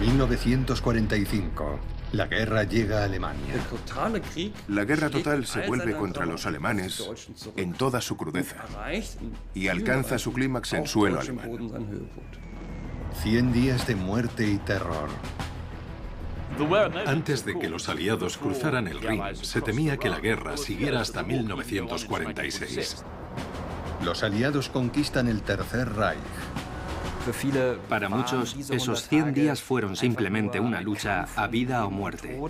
1945. La guerra llega a Alemania. La guerra total se vuelve contra los alemanes en toda su crudeza y alcanza su clímax en suelo alemán. 100 días de muerte y terror. Antes de que los aliados cruzaran el Rin, se temía que la guerra siguiera hasta 1946. Los aliados conquistan el Tercer Reich. Para muchos, esos 100 días fueron simplemente una lucha a vida o muerte.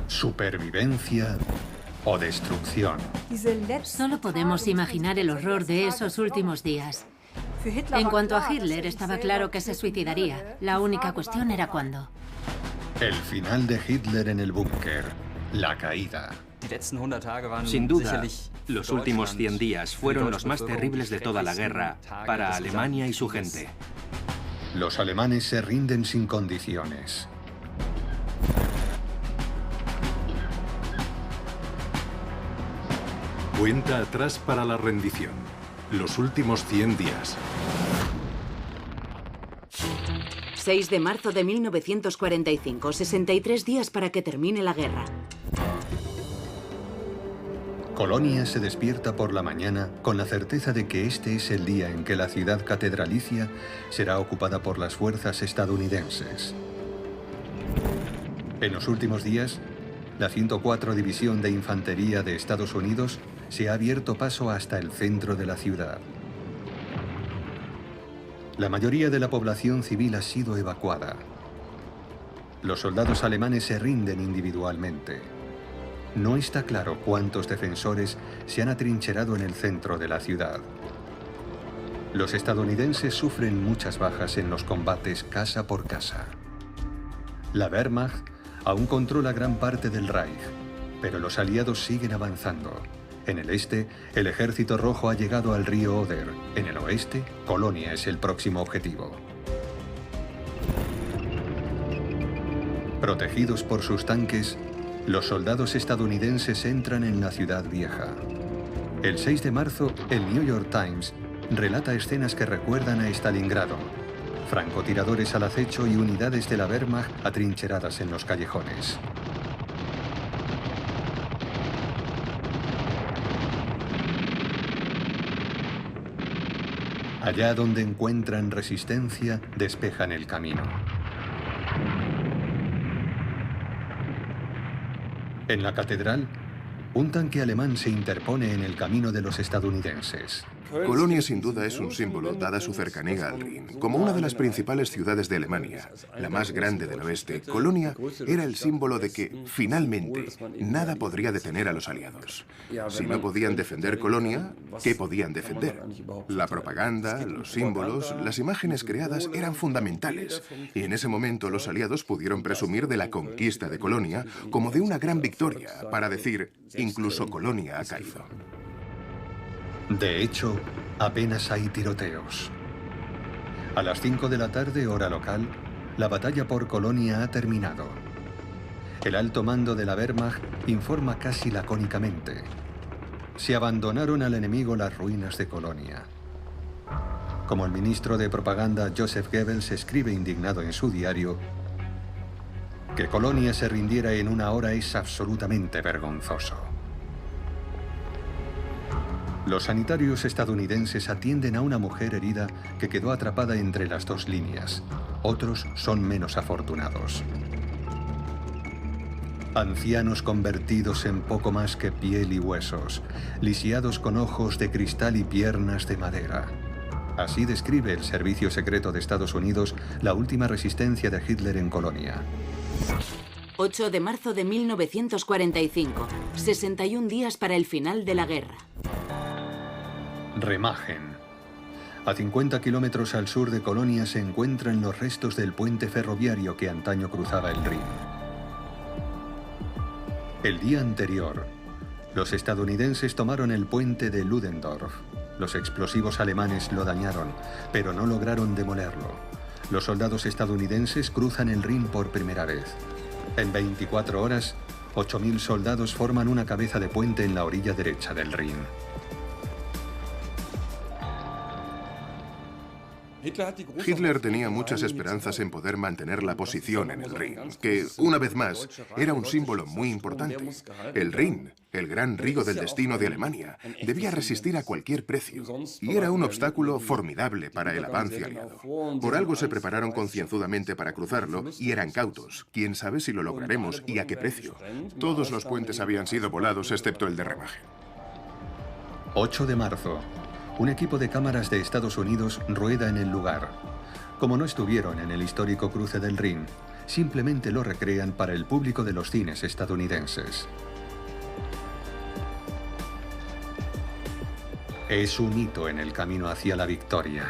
Supervivencia o destrucción. Solo podemos imaginar el horror de esos últimos días. En cuanto a Hitler, estaba claro que se suicidaría. La única cuestión era cuándo. El final de Hitler en el búnker. La caída. Sin duda, los últimos 100 días fueron los más terribles de toda la guerra para Alemania y su gente. Los alemanes se rinden sin condiciones. Cuenta atrás para la rendición. Los últimos 100 días. 6 de marzo de 1945, 63 días para que termine la guerra. Colonia se despierta por la mañana con la certeza de que este es el día en que la ciudad catedralicia será ocupada por las fuerzas estadounidenses. En los últimos días, la 104 División de Infantería de Estados Unidos se ha abierto paso hasta el centro de la ciudad. La mayoría de la población civil ha sido evacuada. Los soldados alemanes se rinden individualmente. No está claro cuántos defensores se han atrincherado en el centro de la ciudad. Los estadounidenses sufren muchas bajas en los combates casa por casa. La Wehrmacht aún controla gran parte del Reich, pero los aliados siguen avanzando. En el este, el Ejército Rojo ha llegado al río Oder. En el oeste, Colonia es el próximo objetivo. Protegidos por sus tanques, los soldados estadounidenses entran en la ciudad vieja. El 6 de marzo, el New York Times relata escenas que recuerdan a Stalingrado. Francotiradores al acecho y unidades de la Wehrmacht atrincheradas en los callejones. Allá donde encuentran resistencia, despejan el camino. En la catedral, un tanque alemán se interpone en el camino de los estadounidenses. Colonia sin duda es un símbolo, dada su cercanía al Rin. Como una de las principales ciudades de Alemania, la más grande del oeste, Colonia era el símbolo de que, finalmente, nada podría detener a los aliados. Si no podían defender Colonia, ¿qué podían defender? La propaganda, los símbolos, las imágenes creadas eran fundamentales, y en ese momento los aliados pudieron presumir de la conquista de Colonia como de una gran victoria, para decir, incluso Colonia ha caído. De hecho, apenas hay tiroteos. A las 5 de la tarde, hora local, la batalla por Colonia ha terminado. El alto mando de la Wehrmacht informa casi lacónicamente. Se abandonaron al enemigo las ruinas de Colonia. Como el ministro de propaganda Joseph Goebbels escribe indignado en su diario, que Colonia se rindiera en una hora es absolutamente vergonzoso. Los sanitarios estadounidenses atienden a una mujer herida que quedó atrapada entre las dos líneas. Otros son menos afortunados. Ancianos convertidos en poco más que piel y huesos, lisiados con ojos de cristal y piernas de madera. Así describe el Servicio Secreto de Estados Unidos la última resistencia de Hitler en Colonia. 8 de marzo de 1945, 61 días para el final de la guerra. Remagen. A 50 kilómetros al sur de Colonia se encuentran los restos del puente ferroviario que antaño cruzaba el Rin. El día anterior, los estadounidenses tomaron el puente de Ludendorff. Los explosivos alemanes lo dañaron, pero no lograron demolerlo. Los soldados estadounidenses cruzan el Rin por primera vez. En 24 horas, 8.000 soldados forman una cabeza de puente en la orilla derecha del Rin. Hitler tenía muchas esperanzas en poder mantener la posición en el Rin, que, una vez más, era un símbolo muy importante. El Rin, el gran río del destino de Alemania, debía resistir a cualquier precio, y era un obstáculo formidable para el avance aliado. Por algo se prepararon concienzudamente para cruzarlo y eran cautos. Quién sabe si lo lograremos y a qué precio. Todos los puentes habían sido volados excepto el de Remagen. 8 de marzo. Un equipo de cámaras de Estados Unidos rueda en el lugar. Como no estuvieron en el histórico cruce del Rin, simplemente lo recrean para el público de los cines estadounidenses. Es un hito en el camino hacia la victoria.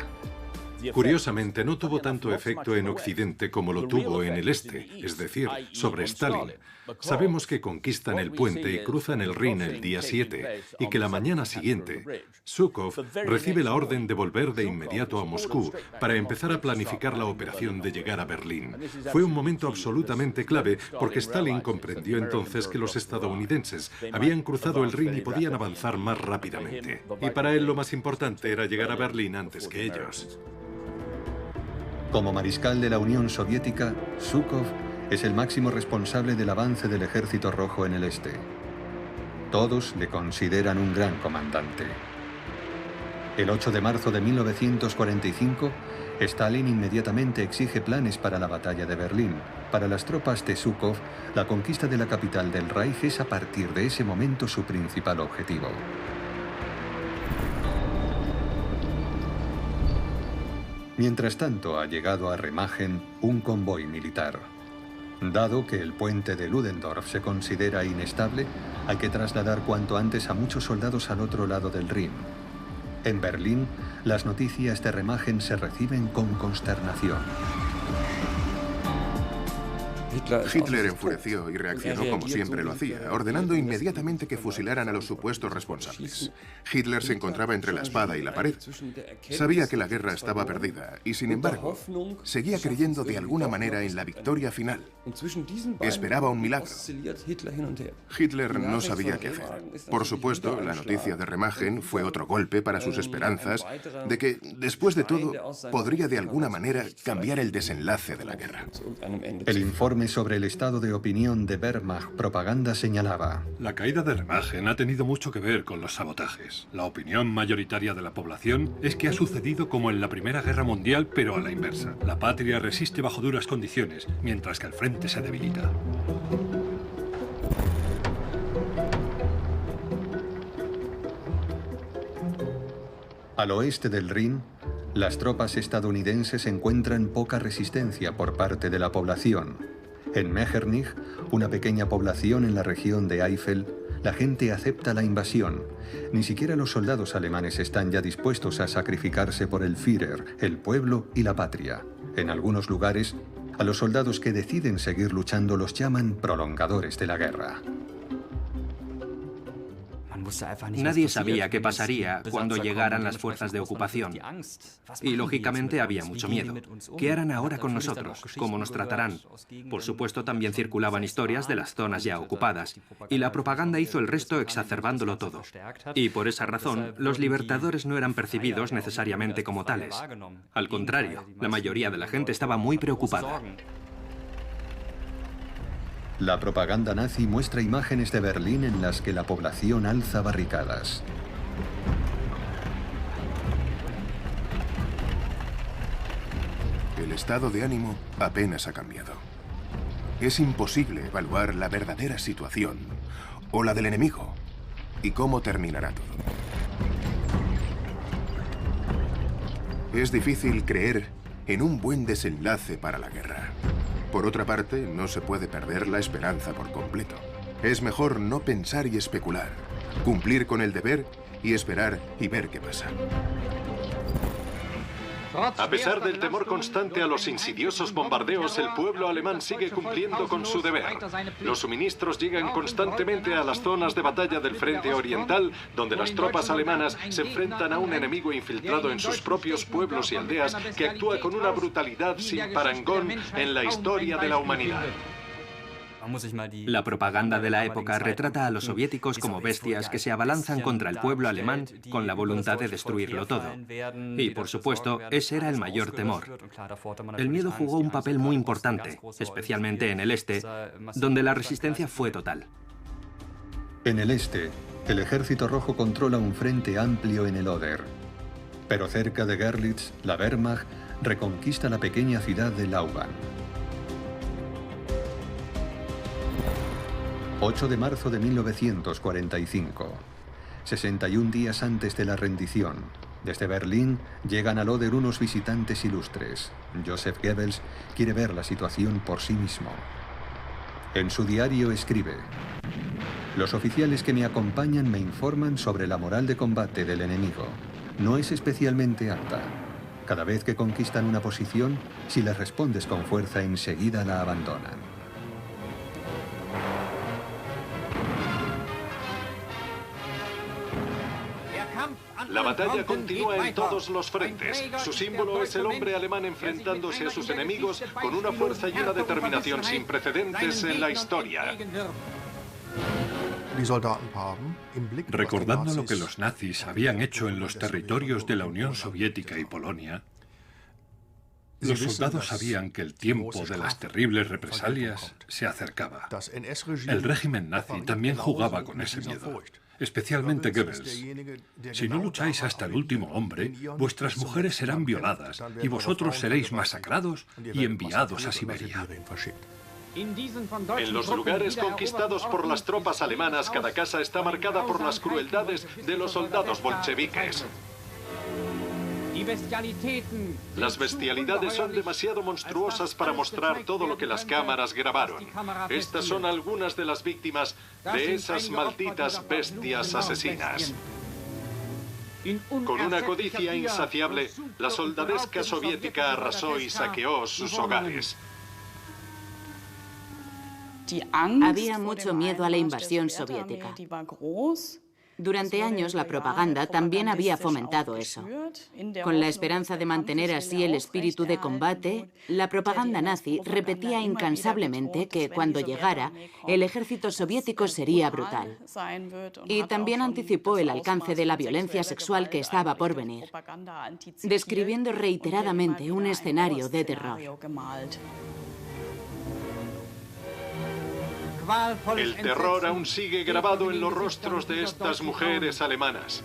Curiosamente, no tuvo tanto efecto en Occidente como lo tuvo en el Este, es decir, sobre Stalin. Sabemos que conquistan el puente y cruzan el Rin el día 7, y que la mañana siguiente, Zhukov recibe la orden de volver de inmediato a Moscú para empezar a planificar la operación de llegar a Berlín. Fue un momento absolutamente clave porque Stalin comprendió entonces que los estadounidenses habían cruzado el Rin y podían avanzar más rápidamente. Y para él lo más importante era llegar a Berlín antes que ellos. Como mariscal de la Unión Soviética, Zhukov es el máximo responsable del avance del Ejército Rojo en el este. Todos le consideran un gran comandante. El 8 de marzo de 1945, Stalin inmediatamente exige planes para la batalla de Berlín. Para las tropas de Zhukov, la conquista de la capital del Reich es a partir de ese momento su principal objetivo. Mientras tanto, ha llegado a Remagen un convoy militar. Dado que el puente de Ludendorff se considera inestable, hay que trasladar cuanto antes a muchos soldados al otro lado del Rin. En Berlín, las noticias de Remagen se reciben con consternación. Hitler enfureció y reaccionó como siempre lo hacía, ordenando inmediatamente que fusilaran a los supuestos responsables. Hitler se encontraba entre la espada y la pared. Sabía que la guerra estaba perdida y, sin embargo, seguía creyendo de alguna manera en la victoria final. Esperaba un milagro. Hitler no sabía qué hacer. Por supuesto, la noticia de Remagen fue otro golpe para sus esperanzas de que, después de todo, podría de alguna manera cambiar el desenlace de la guerra. El informe sobre el estado de opinión de Wehrmacht Propaganda señalaba: la caída de Remagen ha tenido mucho que ver con los sabotajes. La opinión mayoritaria de la población es que ha sucedido como en la Primera Guerra Mundial, pero a la inversa. La patria resiste bajo duras condiciones, mientras que el frente se debilita. Al oeste del Rin, las tropas estadounidenses encuentran poca resistencia por parte de la población. En Metternich, una pequeña población en la región de Eifel, la gente acepta la invasión. Ni siquiera los soldados alemanes están ya dispuestos a sacrificarse por el Führer, el pueblo y la patria. En algunos lugares, a los soldados que deciden seguir luchando los llaman prolongadores de la guerra. Nadie sabía qué pasaría cuando llegaran las fuerzas de ocupación. Y lógicamente había mucho miedo. ¿Qué harán ahora con nosotros? ¿Cómo nos tratarán? Por supuesto, también circulaban historias de las zonas ya ocupadas. Y la propaganda hizo el resto exacerbándolo todo. Y por esa razón, los libertadores no eran percibidos necesariamente como tales. Al contrario, la mayoría de la gente estaba muy preocupada. La propaganda nazi muestra imágenes de Berlín en las que la población alza barricadas. El estado de ánimo apenas ha cambiado. Es imposible evaluar la verdadera situación o la del enemigo y cómo terminará todo. Es difícil creer en un buen desenlace para la guerra. Por otra parte, no se puede perder la esperanza por completo. Es mejor no pensar y especular, cumplir con el deber y esperar y ver qué pasa. A pesar del temor constante a los insidiosos bombardeos, el pueblo alemán sigue cumpliendo con su deber. Los suministros llegan constantemente a las zonas de batalla del frente oriental, donde las tropas alemanas se enfrentan a un enemigo infiltrado en sus propios pueblos y aldeas que actúa con una brutalidad sin parangón en la historia de la humanidad. La propaganda de la época retrata a los soviéticos como bestias que se abalanzan contra el pueblo alemán con la voluntad de destruirlo todo. Y, por supuesto, ese era el mayor temor. El miedo jugó un papel muy importante, especialmente en el este, donde la resistencia fue total. En el este, el Ejército Rojo controla un frente amplio en el Oder. Pero cerca de Görlitz, la Wehrmacht reconquista la pequeña ciudad de Lauban. 8 de marzo de 1945. 61 días antes de la rendición. Desde Berlín llegan al Oder unos visitantes ilustres. Joseph Goebbels quiere ver la situación por sí mismo. En su diario escribe: los oficiales que me acompañan me informan sobre la moral de combate del enemigo. No es especialmente alta. Cada vez que conquistan una posición, si les respondes con fuerza, enseguida la abandonan. La batalla continúa en todos los frentes. Su símbolo es el hombre alemán enfrentándose a sus enemigos con una fuerza y una determinación sin precedentes en la historia. Recordando lo que los nazis habían hecho en los territorios de la Unión Soviética y Polonia, los soldados sabían que el tiempo de las terribles represalias se acercaba. El régimen nazi también jugaba con ese miedo, especialmente Goebbels. Si no lucháis hasta el último hombre, vuestras mujeres serán violadas y vosotros seréis masacrados y enviados a Siberia. En los lugares conquistados por las tropas alemanas, cada casa está marcada por las crueldades de los soldados bolcheviques. Las bestialidades son demasiado monstruosas para mostrar todo lo que las cámaras grabaron. Estas son algunas de las víctimas de esas malditas bestias asesinas. Con una codicia insaciable, la soldadesca soviética arrasó y saqueó sus hogares. Había mucho miedo a la invasión soviética. Durante años la propaganda también había fomentado eso. Con la esperanza de mantener así el espíritu de combate, la propaganda nazi repetía incansablemente que cuando llegara, el ejército soviético sería brutal. Y también anticipó el alcance de la violencia sexual que estaba por venir, describiendo reiteradamente un escenario de terror. El terror aún sigue grabado en los rostros de estas mujeres alemanas.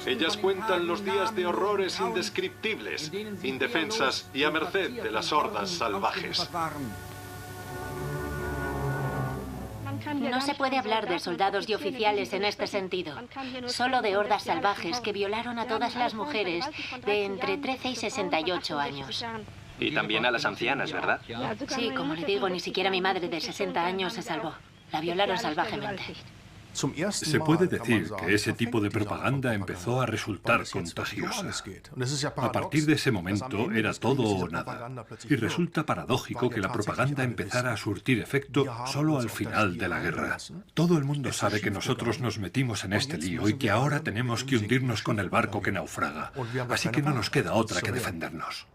Ellas cuentan los días de horrores indescriptibles, indefensas y a merced de las hordas salvajes. No se puede hablar de soldados y oficiales en este sentido, solo de hordas salvajes que violaron a todas las mujeres de entre 13 y 68 años. Y también a las ancianas, ¿verdad? Sí, como le digo, ni siquiera mi madre de 60 años se salvó. La violaron salvajemente. Se puede decir que ese tipo de propaganda empezó a resultar contagiosa. A partir de ese momento era todo o nada. Y resulta paradójico que la propaganda empezara a surtir efecto solo al final de la guerra. Todo el mundo sabe que nosotros nos metimos en este lío y que ahora tenemos que hundirnos con el barco que naufraga. Así que no nos queda otra que defendernos.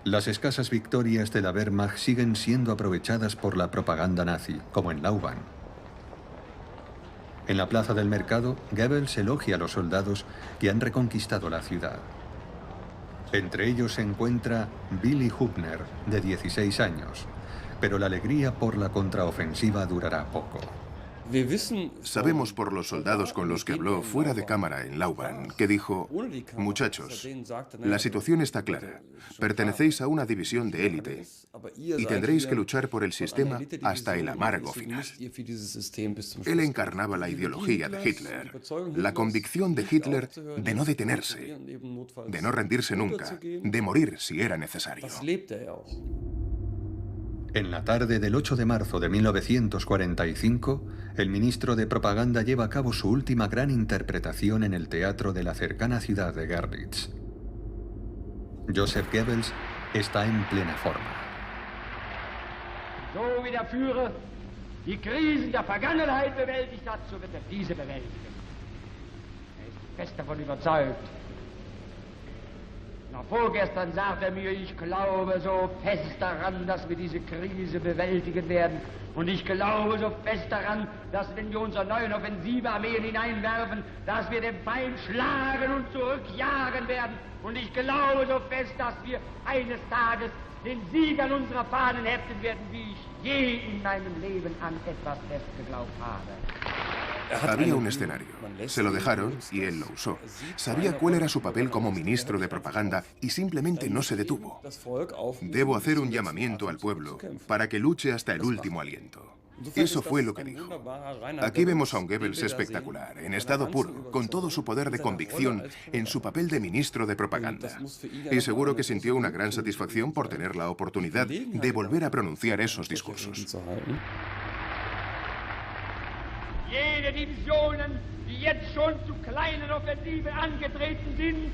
Las escasas victorias de la Wehrmacht siguen siendo aprovechadas por la propaganda nazi, como en Lauban. En la plaza del mercado, Goebbels elogia a los soldados que han reconquistado la ciudad. Entre ellos se encuentra Willy Hubner, de 16 años, pero la alegría por la contraofensiva durará poco. Sabemos por los soldados con los que habló fuera de cámara en Lauban, que dijo: muchachos, la situación está clara. Pertenecéis a una división de élite y tendréis que luchar por el sistema hasta el amargo final. Él encarnaba la ideología de Hitler, la convicción de Hitler de no detenerse, de no rendirse nunca, de morir si era necesario. En la tarde del 8 de marzo de 1945, el ministro de Propaganda lleva a cabo su última gran interpretación en el teatro de la cercana ciudad de Görlitz. Joseph Goebbels está en plena forma. So wie der Führer die Krisen der Vergangenheit bewältigt hat, so wird diese bewältigen. Ist fest davon überzeugt. Vorgestern sagte mir, ich glaube so fest daran, dass wir diese Krise bewältigen werden. Und ich glaube so fest daran, dass wenn wir unsere neuen Offensivearmeen hineinwerfen, dass wir den Feind schlagen und zurückjagen werden. Und ich glaube so fest, dass wir eines Tages den Sieg an unserer Fahnen heften werden, wie ich je in meinem Leben an etwas fest geglaubt habe. Había un escenario. Se lo dejaron y él lo usó. Sabía cuál era su papel como ministro de propaganda y simplemente no se detuvo. Debo hacer un llamamiento al pueblo para que luche hasta el último aliento. Eso fue lo que dijo. Aquí vemos a un Goebbels espectacular, en estado puro, con todo su poder de convicción en su papel de ministro de propaganda. Y seguro que sintió una gran satisfacción por tener la oportunidad de volver a pronunciar esos discursos. Jene Divisionen, die jetzt schon zu kleinen Offensiven angetreten sind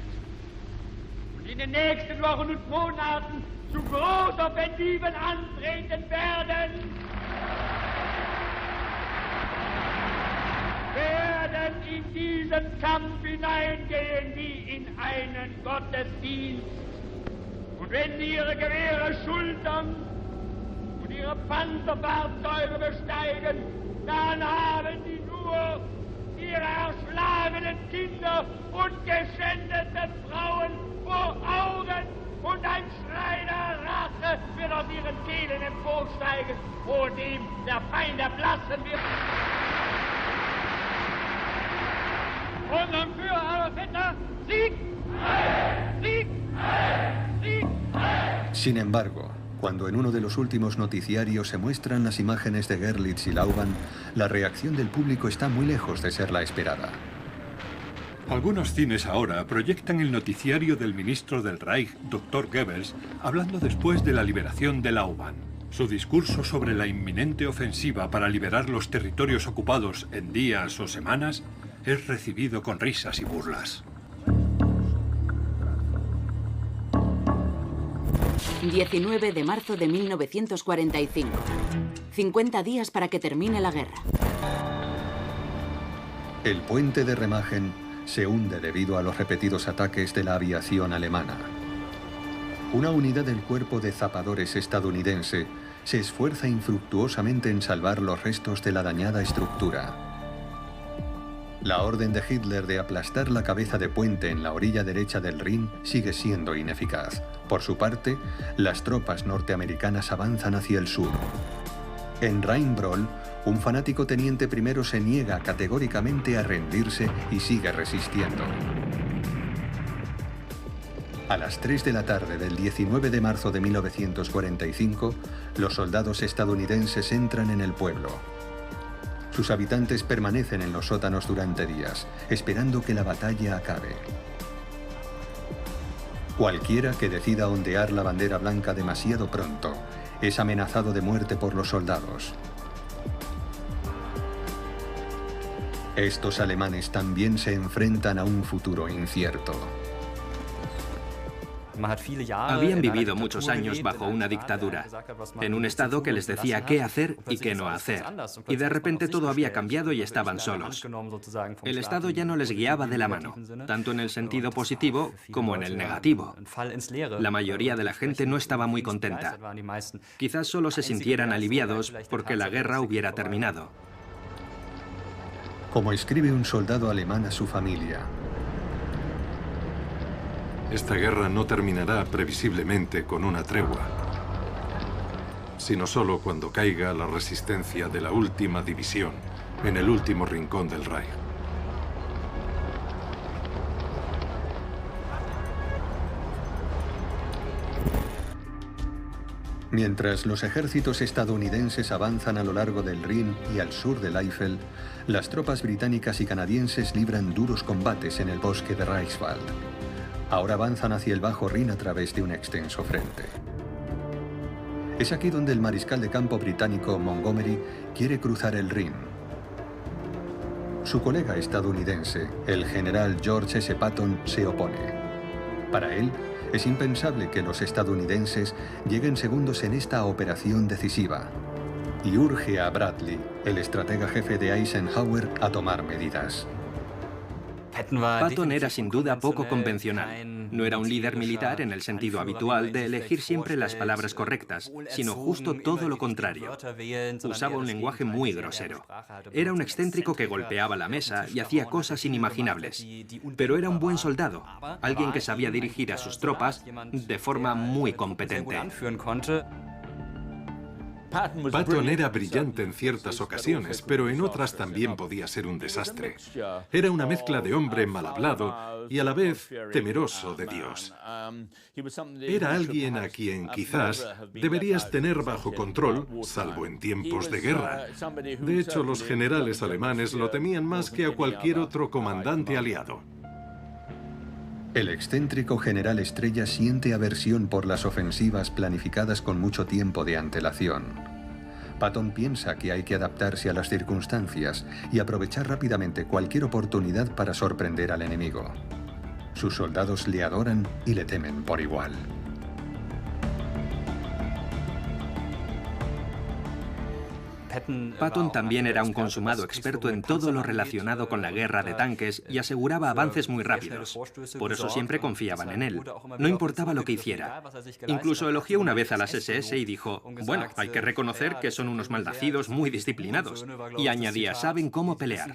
und in den nächsten Wochen und Monaten zu Großoffensiven antreten werden, werden in diesen Kampf hineingehen wie in einen Gottesdienst. Und wenn sie ihre Gewehre schultern und ihre Panzerfahrzeuge besteigen, dann haben sie nur ihre erschlagenen Kinder und geschändeten Frauen vor Augen und ein Schrei der Rache wird aus ihren Kehlen emporsteigen, vor dem der Feind erblassen wird. Unseren Führer Adolf Hitler, Sieg! Sieg! Sieg! Sin embargo, cuando en uno de los últimos noticiarios se muestran las imágenes de Goeritz y Lauban, la reacción del público está muy lejos de ser la esperada. Algunos cines ahora proyectan el noticiario del ministro del Reich, Dr. Goebbels, hablando después de la liberación de Lauban. Su discurso sobre la inminente ofensiva para liberar los territorios ocupados en días o semanas es recibido con risas y burlas. 19 de marzo de 1945. 50 días para que termine la guerra. El puente de Remagen se hunde debido a los repetidos ataques de la aviación alemana. Una unidad del cuerpo de zapadores estadounidense se esfuerza infructuosamente en salvar los restos de la dañada estructura. La orden de Hitler de aplastar la cabeza de puente en la orilla derecha del Rin sigue siendo ineficaz. Por su parte, las tropas norteamericanas avanzan hacia el sur. En Rheinbrohl, un fanático teniente primero se niega categóricamente a rendirse y sigue resistiendo. A las 3 de la tarde del 19 de marzo de 1945, los soldados estadounidenses entran en el pueblo. Sus habitantes permanecen en los sótanos durante días, esperando que la batalla acabe. Cualquiera que decida ondear la bandera blanca demasiado pronto es amenazado de muerte por los soldados. Estos alemanes también se enfrentan a un futuro incierto. Habían vivido muchos años bajo una dictadura, en un estado que les decía qué hacer y qué no hacer. Y de repente todo había cambiado y estaban solos. El estado ya no les guiaba de la mano, tanto en el sentido positivo como en el negativo. La mayoría de la gente no estaba muy contenta. Quizás solo se sintieran aliviados porque la guerra hubiera terminado. Como escribe un soldado alemán a su familia: esta guerra no terminará previsiblemente con una tregua, sino solo cuando caiga la resistencia de la última división en el último rincón del Reich. Mientras los ejércitos estadounidenses avanzan a lo largo del Rin y al sur del Eifel, las tropas británicas y canadienses libran duros combates en el bosque de Reichswald. Ahora avanzan hacia el Bajo Rin a través de un extenso frente. Es aquí donde el mariscal de campo británico Montgomery quiere cruzar el Rin. Su colega estadounidense, el general George S. Patton, se opone. Para él, es impensable que los estadounidenses lleguen segundos en esta operación decisiva, y urge a Bradley, el estratega jefe de Eisenhower, a tomar medidas. Patton era sin duda poco convencional. No era un líder militar en el sentido habitual de elegir siempre las palabras correctas, sino justo todo lo contrario. Usaba un lenguaje muy grosero. Era un excéntrico que golpeaba la mesa y hacía cosas inimaginables. Pero era un buen soldado, alguien que sabía dirigir a sus tropas de forma muy competente. Patton era brillante en ciertas ocasiones, pero en otras también podía ser un desastre. Era una mezcla de hombre mal hablado y a la vez temeroso de Dios. Era alguien a quien quizás deberías tener bajo control, salvo en tiempos de guerra. De hecho, los generales alemanes lo temían más que a cualquier otro comandante aliado. El excéntrico general Estrella siente aversión por las ofensivas planificadas con mucho tiempo de antelación. Patton piensa que hay que adaptarse a las circunstancias y aprovechar rápidamente cualquier oportunidad para sorprender al enemigo. Sus soldados le adoran y le temen por igual. Patton también era un consumado experto en todo lo relacionado con la guerra de tanques y aseguraba avances muy rápidos. Por eso siempre confiaban en él. No importaba lo que hiciera. Incluso elogió una vez a las SS y dijo, bueno, hay que reconocer que son unos malnacidos muy disciplinados. Y añadía, saben cómo pelear.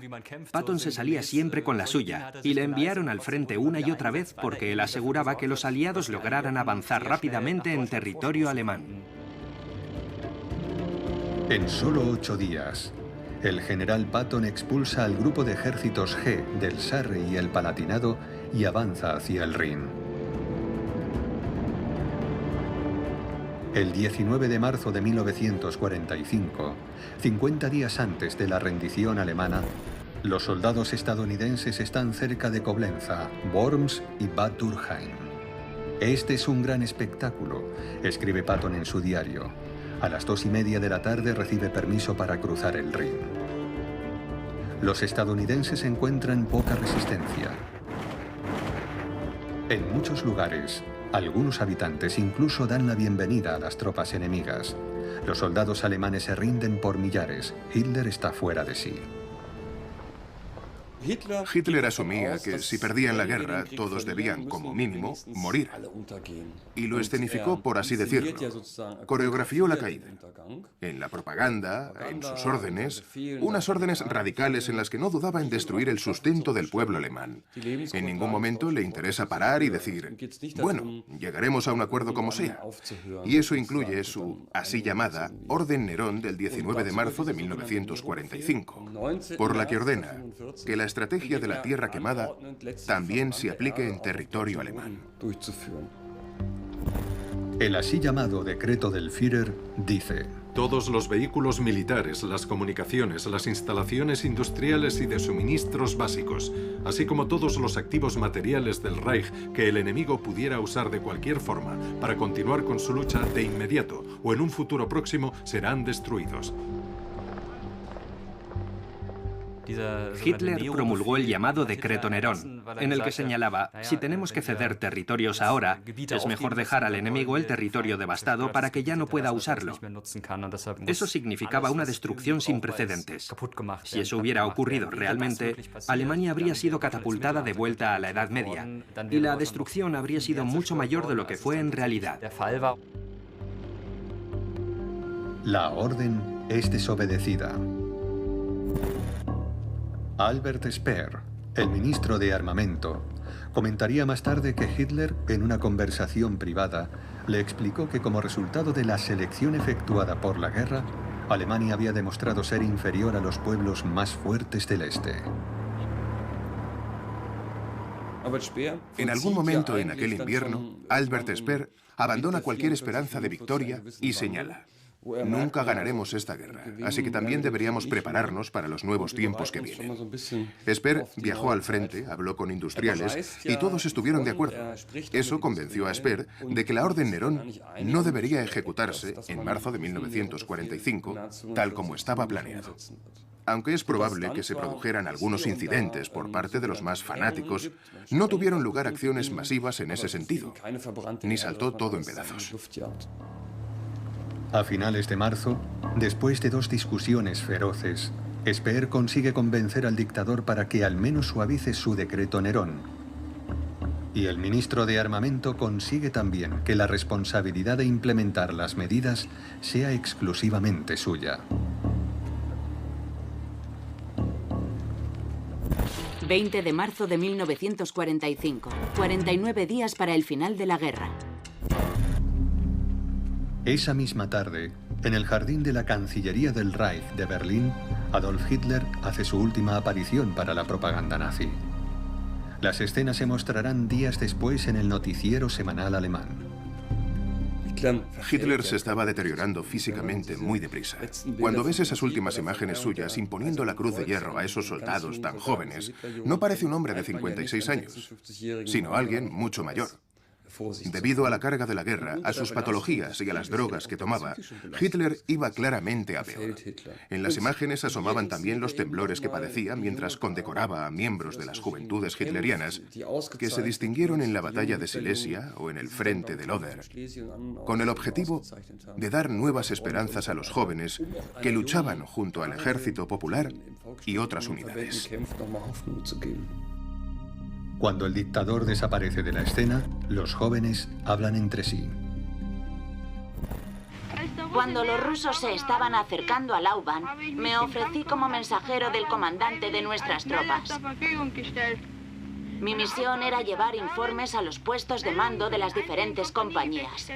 Patton se salía siempre con la suya y le enviaron al frente una y otra vez porque él aseguraba que los aliados lograran avanzar rápidamente en territorio alemán. En solo 8 días, el general Patton expulsa al grupo de ejércitos G del Sarre y el Palatinado y avanza hacia el Rin. El 19 de marzo de 1945, 50 días antes de la rendición alemana, los soldados estadounidenses están cerca de Coblenza, Worms y Bad Dürkheim. Este es un gran espectáculo, escribe Patton en su diario. A las 2:30 de la tarde recibe permiso para cruzar el Rin. Los estadounidenses encuentran poca resistencia. En muchos lugares, algunos habitantes incluso dan la bienvenida a las tropas enemigas. Los soldados alemanes se rinden por millares. Hitler está fuera de sí. Hitler asumía que si perdían la guerra, todos debían, como mínimo, morir. Y lo escenificó, por así decirlo. Coreografió la caída. En la propaganda, en sus órdenes, unas órdenes radicales en las que no dudaba en destruir el sustento del pueblo alemán. En ningún momento le interesa parar y decir, bueno, llegaremos a un acuerdo como sea. Y eso incluye su así llamada Orden Nerón del 19 de marzo de 1945, por la que ordena que la estrategia de la tierra quemada también se aplique en territorio alemán. El así llamado decreto del Führer dice: todos los vehículos militares, las comunicaciones, las instalaciones industriales y de suministros básicos, así como todos los activos materiales del Reich que el enemigo pudiera usar de cualquier forma para continuar con su lucha de inmediato o en un futuro próximo, serán destruidos. Hitler promulgó el llamado Decreto Nerón, en el que señalaba, si tenemos que ceder territorios ahora, es mejor dejar al enemigo el territorio devastado para que ya no pueda usarlo. Eso significaba una destrucción sin precedentes. Si eso hubiera ocurrido realmente, Alemania habría sido catapultada de vuelta a la Edad Media, y la destrucción habría sido mucho mayor de lo que fue en realidad. La orden es desobedecida. Albert Speer, el ministro de Armamento, comentaría más tarde que Hitler, en una conversación privada, le explicó que como resultado de la selección efectuada por la guerra, Alemania había demostrado ser inferior a los pueblos más fuertes del este. En algún momento en aquel invierno, Albert Speer abandona cualquier esperanza de victoria y señala: nunca ganaremos esta guerra, así que también deberíamos prepararnos para los nuevos tiempos que vienen. Speer viajó al frente, habló con industriales y todos estuvieron de acuerdo. Eso convenció a Speer de que la Orden Nerón no debería ejecutarse en marzo de 1945, tal como estaba planeado. Aunque es probable que se produjeran algunos incidentes por parte de los más fanáticos, no tuvieron lugar acciones masivas en ese sentido, ni saltó todo en pedazos. A finales de marzo, después de 2 discusiones feroces, Speer consigue convencer al dictador para que al menos suavice su decreto Nerón. Y el ministro de Armamento consigue también que la responsabilidad de implementar las medidas sea exclusivamente suya. 20 de marzo de 1945. 49 días para el final de la guerra. Esa misma tarde, en el jardín de la Cancillería del Reich de Berlín, Adolf Hitler hace su última aparición para la propaganda nazi. Las escenas se mostrarán días después en el noticiero semanal alemán. Hitler se estaba deteriorando físicamente muy deprisa. Cuando ves esas últimas imágenes suyas imponiendo la cruz de hierro a esos soldados tan jóvenes, no parece un hombre de 56 años, sino alguien mucho mayor. Debido a la carga de la guerra, a sus patologías y a las drogas que tomaba, Hitler iba claramente a peor. En las imágenes asomaban también los temblores que padecía mientras condecoraba a miembros de las juventudes hitlerianas que se distinguieron en la batalla de Silesia o en el frente del Oder, con el objetivo de dar nuevas esperanzas a los jóvenes que luchaban junto al Ejército Popular y otras unidades. Cuando el dictador desaparece de la escena, los jóvenes hablan entre sí. Cuando los rusos se estaban acercando a Lauban, me ofrecí como mensajero del comandante de nuestras tropas. Mi misión era llevar informes a los puestos de mando de las diferentes compañías.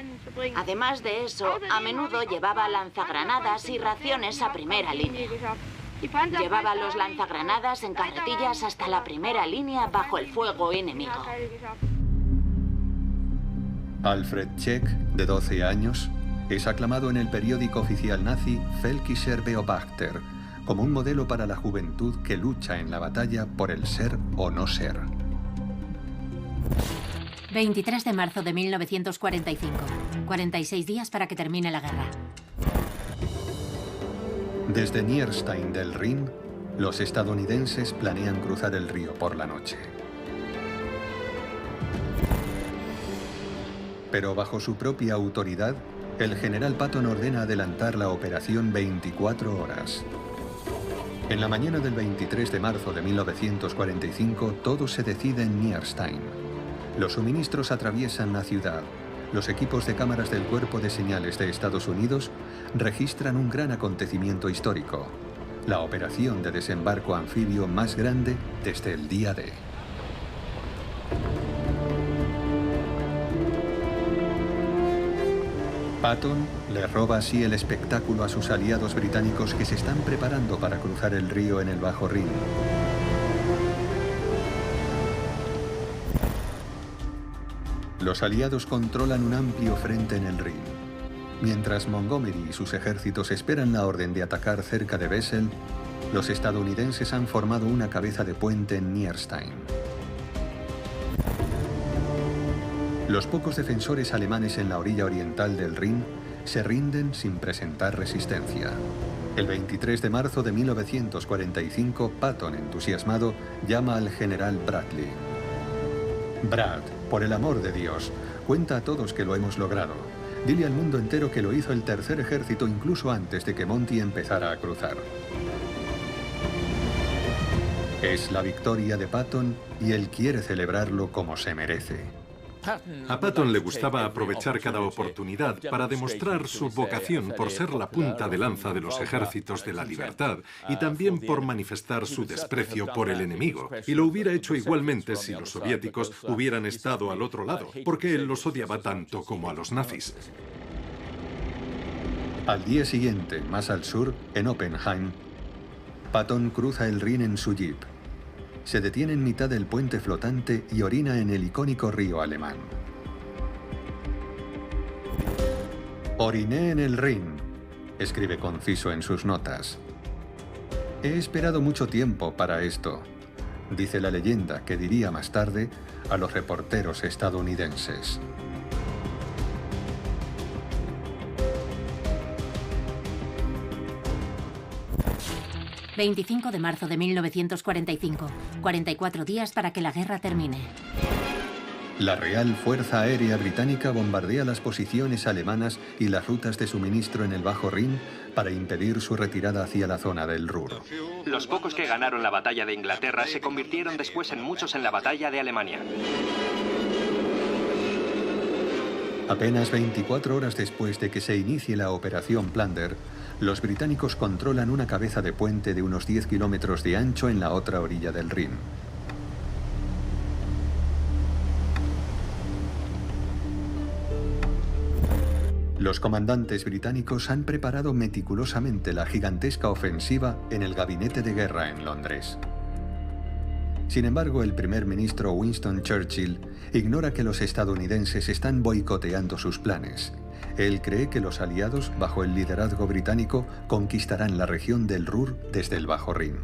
Además de eso, a menudo llevaba lanzagranadas y raciones a primera línea. Llevaba los lanzagranadas en carretillas hasta la primera línea bajo el fuego enemigo. Alfred Check, de 12 años, es aclamado en el periódico oficial nazi Völkischer Beobachter como un modelo para la juventud que lucha en la batalla por el ser o no ser. 23 de marzo de 1945. 46 días para que termine la guerra. Desde Nierstein del Rin, los estadounidenses planean cruzar el río por la noche. Pero bajo su propia autoridad, el general Patton ordena adelantar la operación 24 horas. En la mañana del 23 de marzo de 1945, todo se decide en Nierstein. Los suministros atraviesan la ciudad. Los equipos de cámaras del Cuerpo de Señales de Estados Unidos registran un gran acontecimiento histórico, la operación de desembarco anfibio más grande desde el día D. Patton le roba así el espectáculo a sus aliados británicos que se están preparando para cruzar el río en el Bajo Rin. Los aliados controlan un amplio frente en el Rin. Mientras Montgomery y sus ejércitos esperan la orden de atacar cerca de Wesel, los estadounidenses han formado una cabeza de puente en Nierstein. Los pocos defensores alemanes en la orilla oriental del Rin se rinden sin presentar resistencia. El 23 de marzo de 1945, Patton, entusiasmado, llama al general Bradley. Brad, por el amor de Dios, cuenta a todos que lo hemos logrado. Dile al mundo entero que lo hizo el tercer ejército incluso antes de que Monty empezara a cruzar. Es la victoria de Patton y él quiere celebrarlo como se merece. A Patton le gustaba aprovechar cada oportunidad para demostrar su vocación por ser la punta de lanza de los ejércitos de la libertad y también por manifestar su desprecio por el enemigo. Y lo hubiera hecho igualmente si los soviéticos hubieran estado al otro lado, porque él los odiaba tanto como a los nazis. Al día siguiente, más al sur, en Oppenheim, Patton cruza el Rin en su jeep. Se detiene en mitad del puente flotante y orina en el icónico río alemán. Oriné en el Rin, escribe conciso en sus notas. He esperado mucho tiempo para esto, dice la leyenda que diría más tarde a los reporteros estadounidenses. ...25 de marzo de 1945... ...44 días para que la guerra termine. La Real Fuerza Aérea Británica bombardea las posiciones alemanas y las rutas de suministro en el Bajo Rin para impedir su retirada hacia la zona del Ruhr. Los pocos que ganaron la batalla de Inglaterra se convirtieron después en muchos en la batalla de Alemania. Apenas 24 horas después de que se inicie la Operación Plunder, los británicos controlan una cabeza de puente de unos 10 kilómetros de ancho en la otra orilla del Rin. Los comandantes británicos han preparado meticulosamente la gigantesca ofensiva en el gabinete de guerra en Londres. Sin embargo, el primer ministro Winston Churchill ignora que los estadounidenses están boicoteando sus planes. Él cree que los aliados, bajo el liderazgo británico, conquistarán la región del Ruhr desde el Bajo Rin.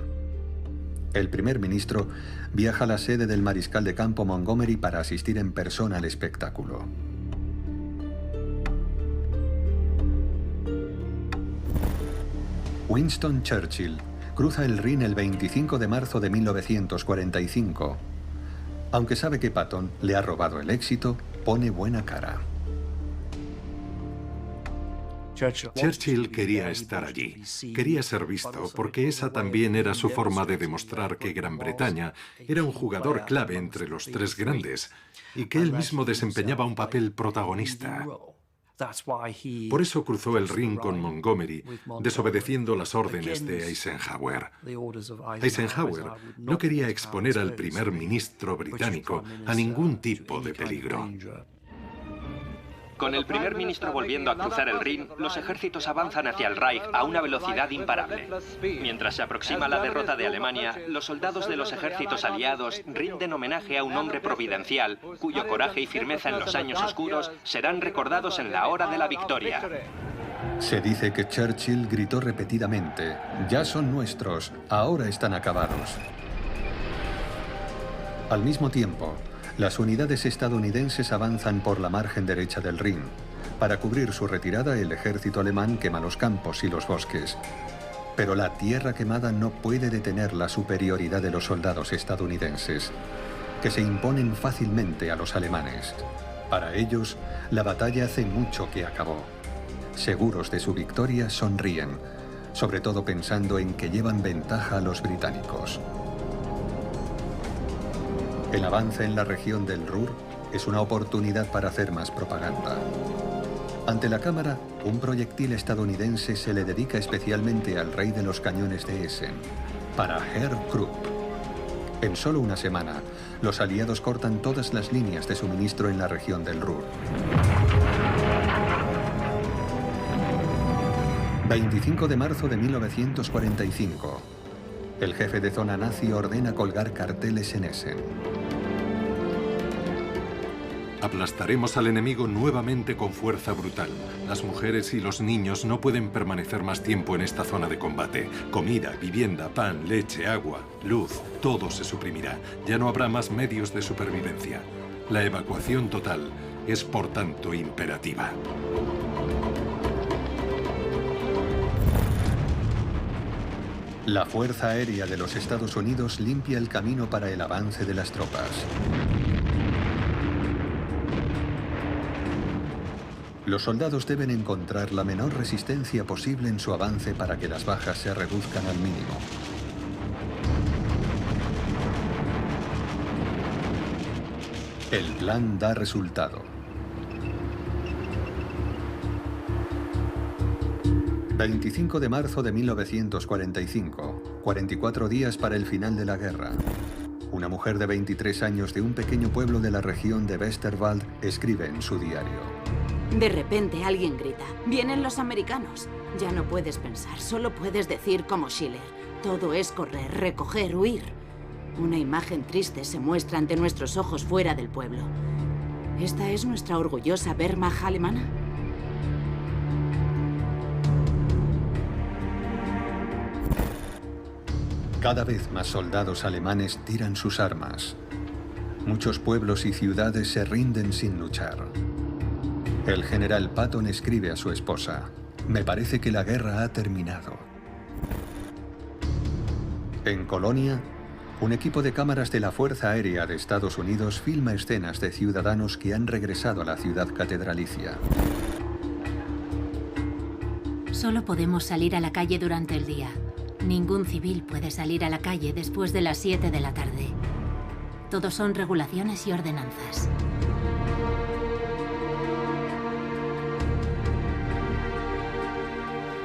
El primer ministro viaja a la sede del mariscal de campo Montgomery para asistir en persona al espectáculo. Winston Churchill cruza el Rin el 25 de marzo de 1945. Aunque sabe que Patton le ha robado el éxito, pone buena cara. Churchill quería estar allí, quería ser visto, porque esa también era su forma de demostrar que Gran Bretaña era un jugador clave entre los tres grandes y que él mismo desempeñaba un papel protagonista. Por eso cruzó el Rin con Montgomery, desobedeciendo las órdenes de Eisenhower. Eisenhower no quería exponer al primer ministro británico a ningún tipo de peligro. Con el primer ministro volviendo a cruzar el Rin, los ejércitos avanzan hacia el Reich a una velocidad imparable. Mientras se aproxima la derrota de Alemania, los soldados de los ejércitos aliados rinden homenaje a un hombre providencial, cuyo coraje y firmeza en los años oscuros serán recordados en la hora de la victoria. Se dice que Churchill gritó repetidamente: «Ya son nuestros, ahora están acabados». Al mismo tiempo, las unidades estadounidenses avanzan por la margen derecha del Rin. Para cubrir su retirada, el ejército alemán quema los campos y los bosques. Pero la tierra quemada no puede detener la superioridad de los soldados estadounidenses, que se imponen fácilmente a los alemanes. Para ellos, la batalla hace mucho que acabó. Seguros de su victoria, sonríen, sobre todo pensando en que llevan ventaja a los británicos. El avance en la región del Ruhr es una oportunidad para hacer más propaganda. Ante la cámara, un proyectil estadounidense se le dedica especialmente al rey de los cañones de Essen, para Herr Krupp. En solo una semana, los aliados cortan todas las líneas de suministro en la región del Ruhr. 25 de marzo de 1945. El jefe de zona nazi ordena colgar carteles en Essen. Aplastaremos al enemigo nuevamente con fuerza brutal. Las mujeres y los niños no pueden permanecer más tiempo en esta zona de combate. Comida, vivienda, pan, leche, agua, luz, todo se suprimirá. Ya no habrá más medios de supervivencia. La evacuación total es, por tanto, imperativa. La Fuerza Aérea de los Estados Unidos limpia el camino para el avance de las tropas. Los soldados deben encontrar la menor resistencia posible en su avance para que las bajas se reduzcan al mínimo. El plan da resultado. 25 de marzo de 1945, 44 días para el final de la guerra. Una mujer de 23 años de un pequeño pueblo de la región de Westerwald escribe en su diario. De repente alguien grita: «¡Vienen los americanos!». Ya no puedes pensar, solo puedes decir como Schiller: todo es correr, recoger, huir. Una imagen triste se muestra ante nuestros ojos fuera del pueblo. ¿Esta es nuestra orgullosa Wehrmacht alemana? Cada vez más soldados alemanes tiran sus armas. Muchos pueblos y ciudades se rinden sin luchar. El general Patton escribe a su esposa: «Me parece que la guerra ha terminado». En Colonia, un equipo de cámaras de la Fuerza Aérea de Estados Unidos filma escenas de ciudadanos que han regresado a la ciudad catedralicia. Solo podemos salir a la calle durante el día. Ningún civil puede salir a la calle después de las 7 de la tarde. Todos son regulaciones y ordenanzas.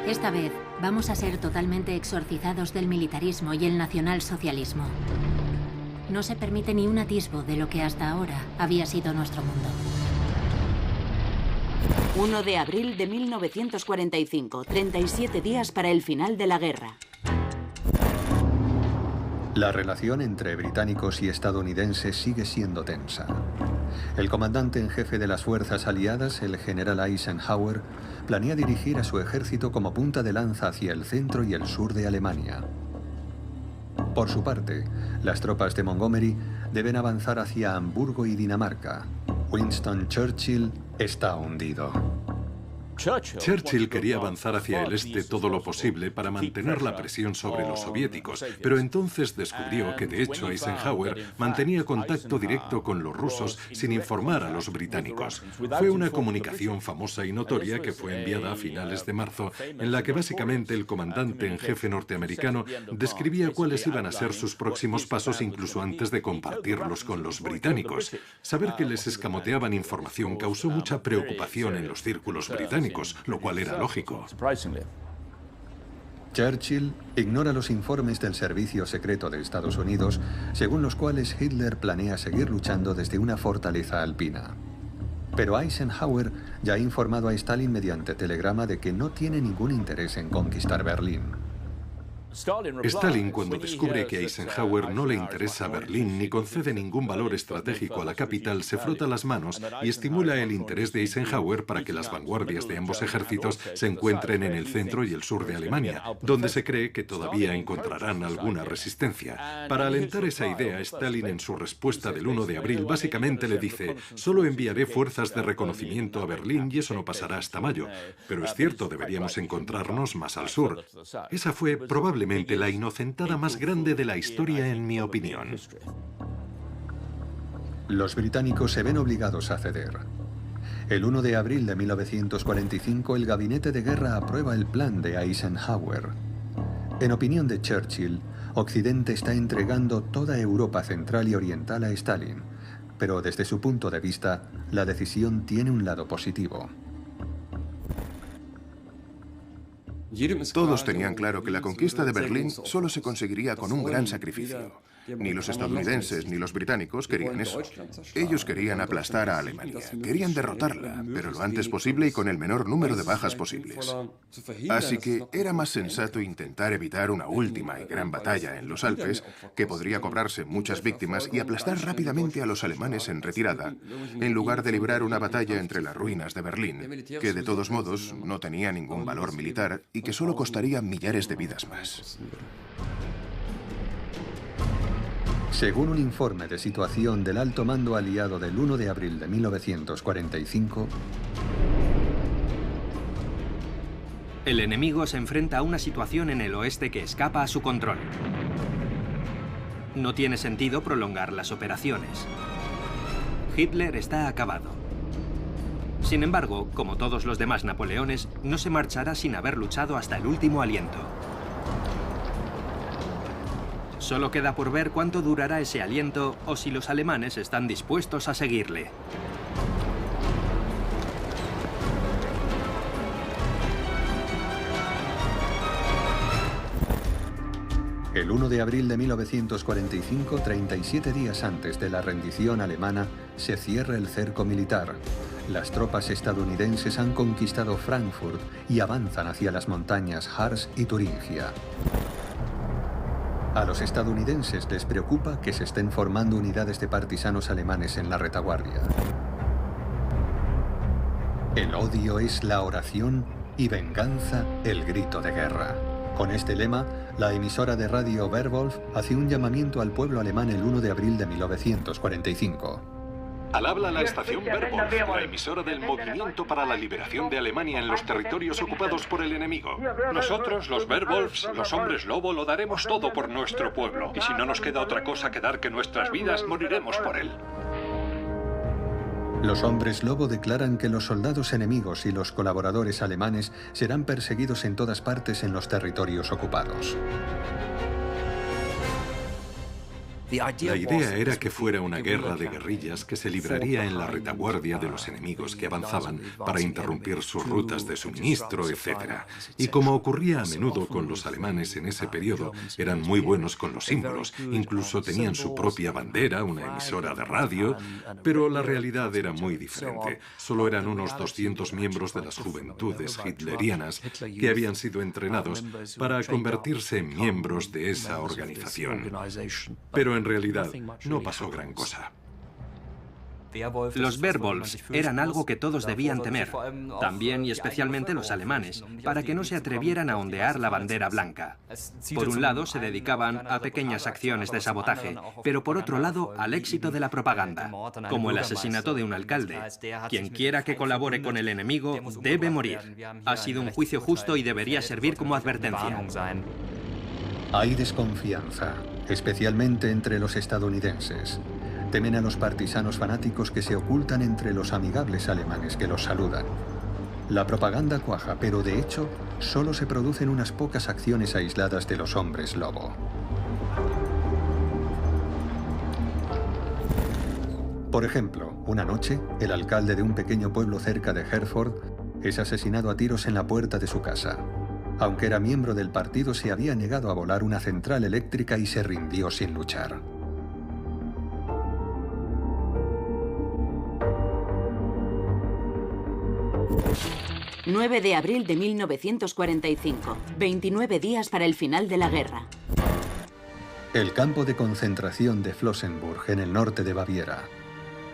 Esta vez vamos a ser totalmente exorcizados del militarismo y el nacionalsocialismo. No se permite ni un atisbo de lo que hasta ahora había sido nuestro mundo. 1 de abril de 1945, 37 días para el final de la guerra. La relación entre británicos y estadounidenses sigue siendo tensa. El comandante en jefe de las fuerzas aliadas, el general Eisenhower, planea dirigir a su ejército como punta de lanza hacia el centro y el sur de Alemania. Por su parte, las tropas de Montgomery deben avanzar hacia Hamburgo y Dinamarca. Winston Churchill está hundido. Churchill quería avanzar hacia el este todo lo posible para mantener la presión sobre los soviéticos, pero entonces descubrió que de hecho Eisenhower mantenía contacto directo con los rusos sin informar a los británicos. Fue una comunicación famosa y notoria que fue enviada a finales de marzo, en la que básicamente el comandante en jefe norteamericano describía cuáles iban a ser sus próximos pasos incluso antes de compartirlos con los británicos. Saber que les escamoteaban información causó mucha preocupación en los círculos británicos, lo cual era lógico. Churchill ignora los informes del Servicio Secreto de Estados Unidos, según los cuales Hitler planea seguir luchando desde una fortaleza alpina. Pero Eisenhower ya ha informado a Stalin mediante telegrama de que no tiene ningún interés en conquistar Berlín. Stalin, cuando descubre que a Eisenhower no le interesa Berlín ni concede ningún valor estratégico a la capital, se frota las manos y estimula el interés de Eisenhower para que las vanguardias de ambos ejércitos se encuentren en el centro y el sur de Alemania, donde se cree que todavía encontrarán alguna resistencia. Para alentar esa idea, Stalin, en su respuesta del 1 de abril, básicamente le dice: solo enviaré fuerzas de reconocimiento a Berlín y eso no pasará hasta mayo. Pero es cierto, deberíamos encontrarnos más al sur. Esa fue probablemente la inocentada más grande de la historia, en mi opinión. Los británicos se ven obligados a ceder. El 1 de abril de 1945, el gabinete de guerra aprueba el plan de Eisenhower. En opinión de Churchill, Occidente está entregando toda Europa central y oriental a Stalin, pero desde su punto de vista, la decisión tiene un lado positivo. Todos tenían claro que la conquista de Berlín solo se conseguiría con un gran sacrificio. Ni los estadounidenses ni los británicos querían eso. Ellos querían aplastar a Alemania, querían derrotarla, pero lo antes posible y con el menor número de bajas posibles. Así que era más sensato intentar evitar una última y gran batalla en los Alpes, que podría cobrarse muchas víctimas, y aplastar rápidamente a los alemanes en retirada, en lugar de librar una batalla entre las ruinas de Berlín, que de todos modos no tenía ningún valor militar y que solo costaría millares de vidas más. Según un informe de situación del alto mando aliado del 1 de abril de 1945, el enemigo se enfrenta a una situación en el oeste que escapa a su control. No tiene sentido prolongar las operaciones. Hitler está acabado. Sin embargo, como todos los demás Napoleones, no se marchará sin haber luchado hasta el último aliento. Solo queda por ver cuánto durará ese aliento o si los alemanes están dispuestos a seguirle. El 1 de abril de 1945, 37 días antes de la rendición alemana, se cierra el cerco militar. Las tropas estadounidenses han conquistado Frankfurt y avanzan hacia las montañas Harz y Turingia. A los estadounidenses les preocupa que se estén formando unidades de partisanos alemanes en la retaguardia. El odio es la oración y venganza el grito de guerra. Con este lema, la emisora de radio Werwolf hace un llamamiento al pueblo alemán el 1 de abril de 1945. Al habla la estación Werwolf, la emisora del Movimiento para la Liberación de Alemania en los territorios ocupados por el enemigo. Nosotros, los Werwolfs, los hombres lobo, lo daremos todo por nuestro pueblo. Y si no nos queda otra cosa que dar que nuestras vidas, moriremos por él. Los hombres lobo declaran que los soldados enemigos y los colaboradores alemanes serán perseguidos en todas partes en los territorios ocupados. La idea era que fuera una guerra de guerrillas que se libraría en la retaguardia de los enemigos que avanzaban para interrumpir sus rutas de suministro, etc. Y como ocurría a menudo con los alemanes en ese periodo, eran muy buenos con los símbolos, incluso tenían su propia bandera, una emisora de radio, pero la realidad era muy diferente. Solo eran unos 200 miembros de las juventudes hitlerianas que habían sido entrenados para convertirse en miembros de esa organización. Pero en realidad no pasó gran cosa. Los Werwolves eran algo que todos debían temer, también y especialmente los alemanes, para que no se atrevieran a ondear la bandera blanca. Por un lado, se dedicaban a pequeñas acciones de sabotaje, pero por otro lado, al éxito de la propaganda, como el asesinato de un alcalde. Quien quiera que colabore con el enemigo debe morir. Ha sido un juicio justo y debería servir como advertencia. Hay desconfianza, especialmente entre los estadounidenses. Temen a los partisanos fanáticos que se ocultan entre los amigables alemanes que los saludan. La propaganda cuaja, pero de hecho, solo se producen unas pocas acciones aisladas de los hombres lobo. Por ejemplo, una noche, el alcalde de un pequeño pueblo cerca de Herford es asesinado a tiros en la puerta de su casa. Aunque era miembro del partido, se había negado a volar una central eléctrica y se rindió sin luchar. ...9 de abril de 1945... ...29 días para el final de la guerra. El campo de concentración de Flossenbürg, en el norte de Baviera.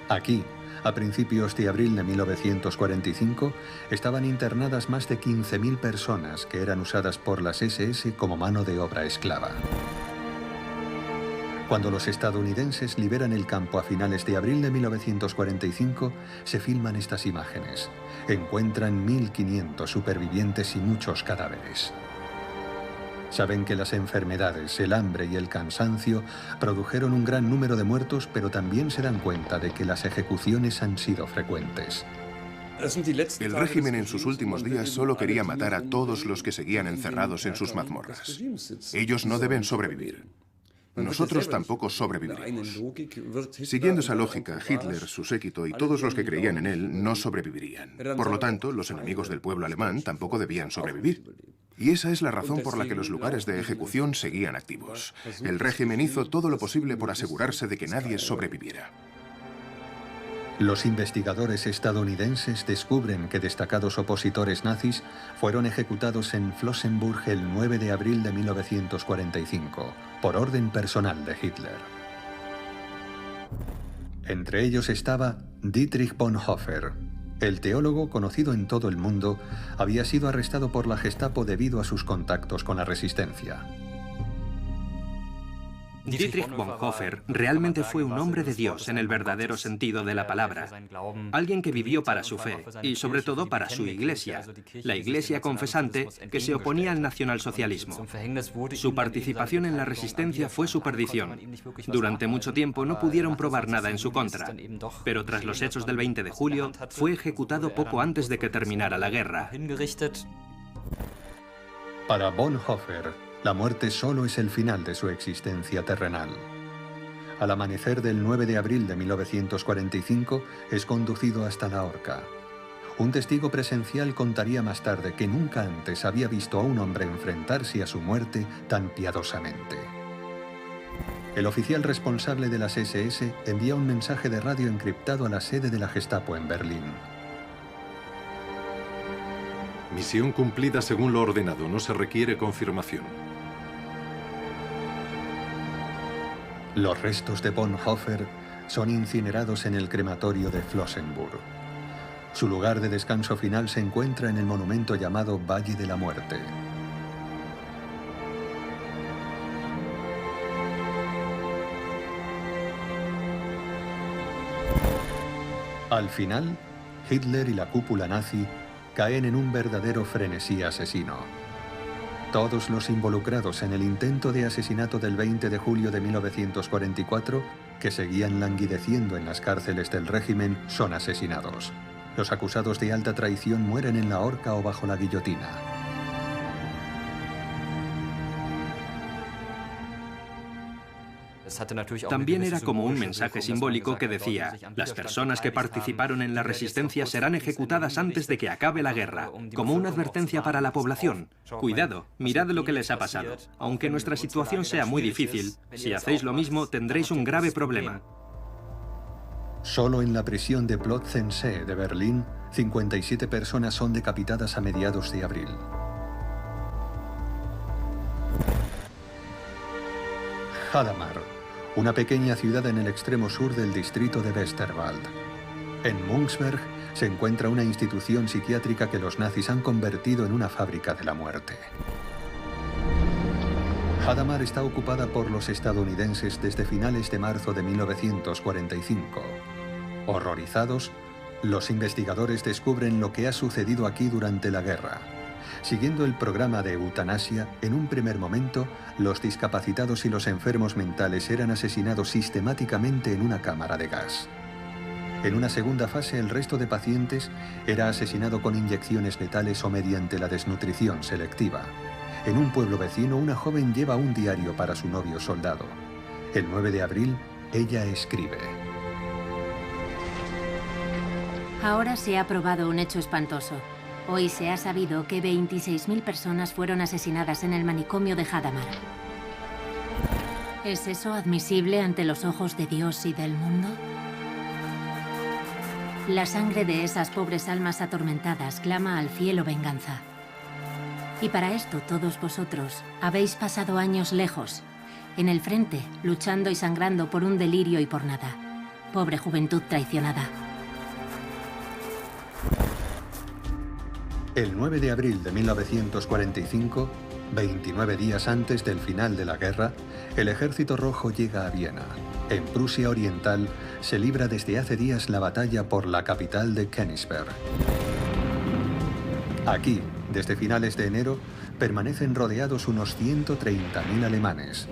Aquí, a principios de abril de 1945, estaban internadas más de 15.000 personas que eran usadas por las SS como mano de obra esclava. Cuando los estadounidenses liberan el campo a finales de abril de 1945, se filman estas imágenes. Encuentran 1.500 supervivientes y muchos cadáveres. Saben que las enfermedades, el hambre y el cansancio produjeron un gran número de muertos, pero también se dan cuenta de que las ejecuciones han sido frecuentes. El régimen en sus últimos días solo quería matar a todos los que seguían encerrados en sus mazmorras. Ellos no deben sobrevivir. Nosotros tampoco sobreviviremos. Siguiendo esa lógica, Hitler, su séquito y todos los que creían en él no sobrevivirían. Por lo tanto, los enemigos del pueblo alemán tampoco debían sobrevivir. Y esa es la razón por la que los lugares de ejecución seguían activos. El régimen hizo todo lo posible por asegurarse de que nadie sobreviviera. Los investigadores estadounidenses descubren que destacados opositores nazis fueron ejecutados en Flossenbürg el 9 de abril de 1945, por orden personal de Hitler. Entre ellos estaba Dietrich Bonhoeffer. El teólogo, conocido en todo el mundo, había sido arrestado por la Gestapo debido a sus contactos con la resistencia. Dietrich Bonhoeffer realmente fue un hombre de Dios en el verdadero sentido de la palabra. Alguien que vivió para su fe y sobre todo para su iglesia, la iglesia confesante que se oponía al nacionalsocialismo. Su participación en la resistencia fue su perdición. Durante mucho tiempo no pudieron probar nada en su contra, pero tras los hechos del 20 de julio fue ejecutado poco antes de que terminara la guerra. Para Bonhoeffer, la muerte solo es el final de su existencia terrenal. Al amanecer del 9 de abril de 1945, es conducido hasta la horca. Un testigo presencial contaría más tarde que nunca antes había visto a un hombre enfrentarse a su muerte tan piadosamente. El oficial responsable de las SS envía un mensaje de radio encriptado a la sede de la Gestapo en Berlín. Misión cumplida según lo ordenado, no se requiere confirmación. Los restos de Bonhoeffer son incinerados en el crematorio de Flossenbürg. Su lugar de descanso final se encuentra en el monumento llamado Valle de la Muerte. Al final, Hitler y la cúpula nazi caen en un verdadero frenesí asesino. Todos los involucrados en el intento de asesinato del 20 de julio de 1944, que seguían languideciendo en las cárceles del régimen, son asesinados. Los acusados de alta traición mueren en la horca o bajo la guillotina. También era como un mensaje simbólico que decía: las personas que participaron en la resistencia serán ejecutadas antes de que acabe la guerra, como una advertencia para la población. Cuidado, mirad lo que les ha pasado. Aunque nuestra situación sea muy difícil, si hacéis lo mismo tendréis un grave problema. Solo en la prisión de Plötzensee de Berlín, 57 personas son decapitadas a mediados de abril. Hadamar, una pequeña ciudad en el extremo sur del distrito de Westerwald. En Münchsberg se encuentra una institución psiquiátrica que los nazis han convertido en una fábrica de la muerte. Hadamar está ocupada por los estadounidenses desde finales de marzo de 1945. Horrorizados, los investigadores descubren lo que ha sucedido aquí durante la guerra. Siguiendo el programa de eutanasia, en un primer momento, los discapacitados y los enfermos mentales eran asesinados sistemáticamente en una cámara de gas. En una segunda fase, el resto de pacientes era asesinado con inyecciones letales o mediante la desnutrición selectiva. En un pueblo vecino, una joven lleva un diario para su novio soldado. El 9 de abril, ella escribe: Ahora se ha probado un hecho espantoso. Hoy se ha sabido que 26.000 personas fueron asesinadas en el manicomio de Hadamar. ¿Es eso admisible ante los ojos de Dios y del mundo? La sangre de esas pobres almas atormentadas clama al cielo venganza. Y para esto todos vosotros habéis pasado años lejos, en el frente, luchando y sangrando por un delirio y por nada. Pobre juventud traicionada. El 9 de abril de 1945, 29 días antes del final de la guerra, el Ejército Rojo llega a Viena. En Prusia Oriental se libra desde hace días la batalla por la capital de Königsberg. Aquí, desde finales de enero, permanecen rodeados unos 130.000 alemanes.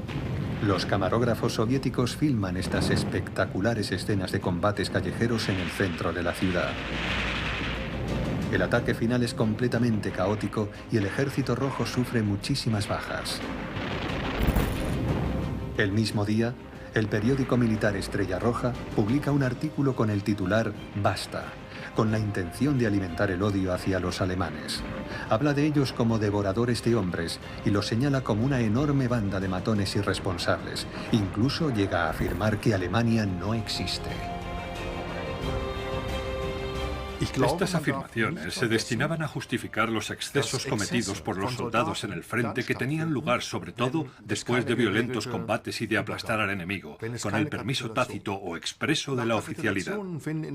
Los camarógrafos soviéticos filman estas espectaculares escenas de combates callejeros en el centro de la ciudad. El ataque final es completamente caótico y el Ejército Rojo sufre muchísimas bajas. El mismo día, el periódico militar Estrella Roja publica un artículo con el titular «Basta», con la intención de alimentar el odio hacia los alemanes. Habla de ellos como devoradores de hombres y los señala como una enorme banda de matones irresponsables. Incluso llega a afirmar que Alemania no existe. Estas afirmaciones se destinaban a justificar los excesos cometidos por los soldados en el frente, que tenían lugar sobre todo después de violentos combates y de aplastar al enemigo, con el permiso tácito o expreso de la oficialidad.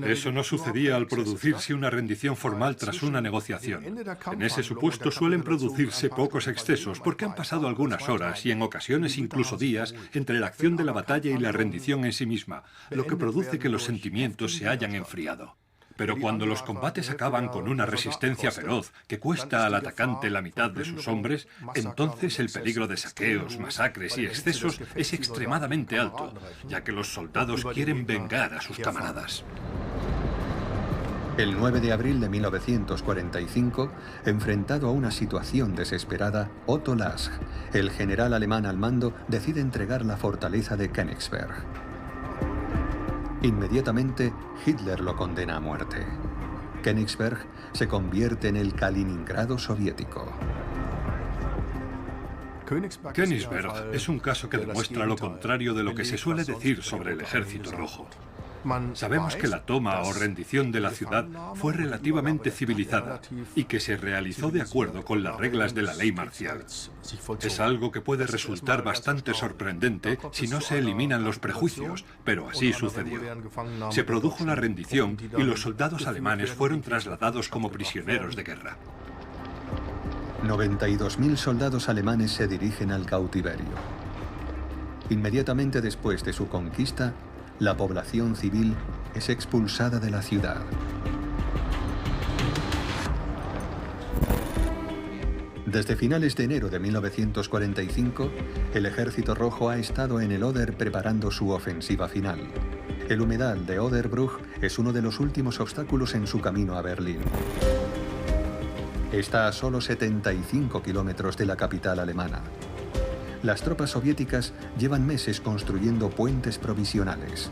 Eso no sucedía al producirse una rendición formal tras una negociación. En ese supuesto suelen producirse pocos excesos porque han pasado algunas horas y en ocasiones incluso días entre la acción de la batalla y la rendición en sí misma, lo que produce que los sentimientos se hayan enfriado. Pero cuando los combates acaban con una resistencia feroz que cuesta al atacante la mitad de sus hombres, entonces el peligro de saqueos, masacres y excesos es extremadamente alto, ya que los soldados quieren vengar a sus camaradas. El 9 de abril de 1945, enfrentado a una situación desesperada, Otto Lask, el general alemán al mando, decide entregar la fortaleza de Königsberg. Inmediatamente, Hitler lo condena a muerte. Königsberg se convierte en el Kaliningrado soviético. Königsberg es un caso que demuestra lo contrario de lo que se suele decir sobre el Ejército Rojo. Sabemos que la toma o rendición de la ciudad fue relativamente civilizada y que se realizó de acuerdo con las reglas de la ley marcial. Es algo que puede resultar bastante sorprendente si no se eliminan los prejuicios, pero así sucedió. Se produjo la rendición y los soldados alemanes fueron trasladados como prisioneros de guerra. 92.000 soldados alemanes se dirigen al cautiverio. Inmediatamente después de su conquista, la población civil es expulsada de la ciudad. Desde finales de enero de 1945, el Ejército Rojo ha estado en el Oder preparando su ofensiva final. El humedal de Oderbruch es uno de los últimos obstáculos en su camino a Berlín. Está a solo 75 kilómetros de la capital alemana. las tropas soviéticas llevan meses construyendo puentes provisionales.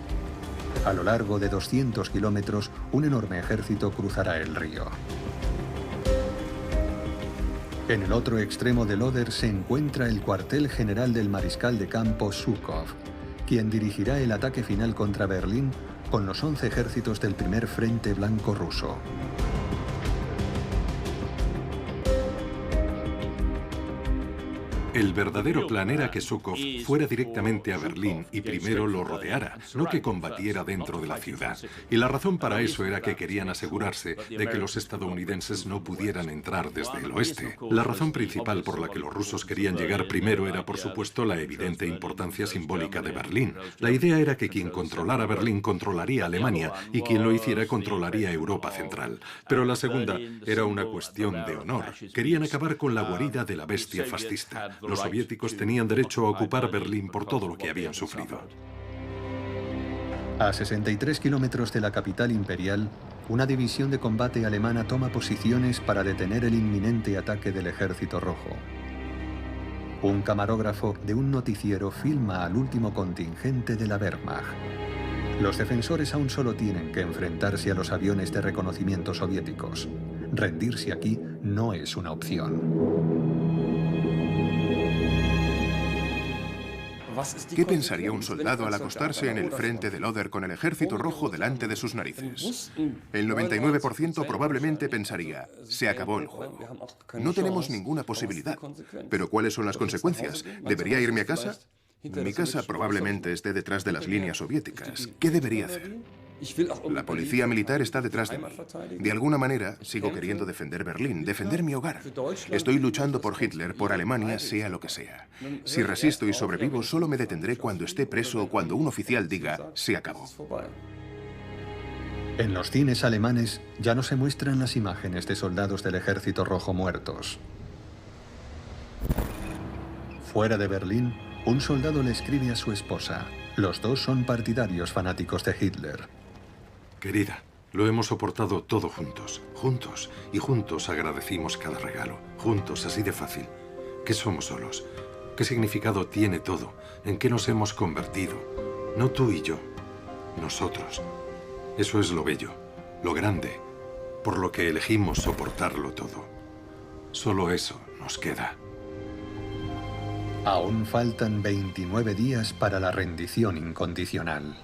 A lo largo de 200 kilómetros, un enorme ejército cruzará el río. En el otro extremo del Oder se encuentra el cuartel general del mariscal de campo Zhukov, quien dirigirá el ataque final contra Berlín con los 11 ejércitos del primer Frente Blanco ruso. El verdadero plan era que Zhukov fuera directamente a Berlín y primero lo rodeara, no que combatiera dentro de la ciudad. Y la razón para eso era que querían asegurarse de que los estadounidenses no pudieran entrar desde el oeste. La razón principal por la que los rusos querían llegar primero era, por supuesto, la evidente importancia simbólica de Berlín. La idea era que quien controlara Berlín controlaría Alemania y quien lo hiciera controlaría Europa Central. Pero la segunda era una cuestión de honor. Querían acabar con la guarida de la bestia fascista. Los soviéticos tenían derecho a ocupar Berlín por todo lo que habían sufrido. A 63 kilómetros de la capital imperial, una división de combate alemana toma posiciones para detener el inminente ataque del Ejército Rojo. Un camarógrafo de un noticiero filma al último contingente de la Wehrmacht. Los defensores aún solo tienen que enfrentarse a los aviones de reconocimiento soviéticos. Rendirse aquí no es una opción. ¿Qué pensaría un soldado al acostarse en el frente del Oder con el ejército rojo delante de sus narices? El 99% probablemente pensaría, se acabó el juego. No tenemos ninguna posibilidad. Pero ¿cuáles son las consecuencias? ¿Debería irme a casa? Mi casa probablemente esté detrás de las líneas soviéticas. ¿Qué debería hacer? La policía militar está detrás de mí. De alguna manera, sigo queriendo defender Berlín, defender mi hogar. Estoy luchando por Hitler, por Alemania, sea lo que sea. Si resisto y sobrevivo, solo me detendré cuando esté preso o cuando un oficial diga, se acabó. En los cines alemanes ya no se muestran las imágenes de soldados del Ejército Rojo muertos. Fuera de Berlín, un soldado le escribe a su esposa. Los dos son partidarios fanáticos de Hitler. Querida, lo hemos soportado todo juntos. Juntos. Y juntos agradecimos cada regalo. Juntos, así de fácil. ¿Qué somos solos? ¿Qué significado tiene todo? ¿En qué nos hemos convertido? No tú y yo. Nosotros. Eso es lo bello, lo grande, por lo que elegimos soportarlo todo. Solo eso nos queda. Aún faltan 29 días para la rendición incondicional.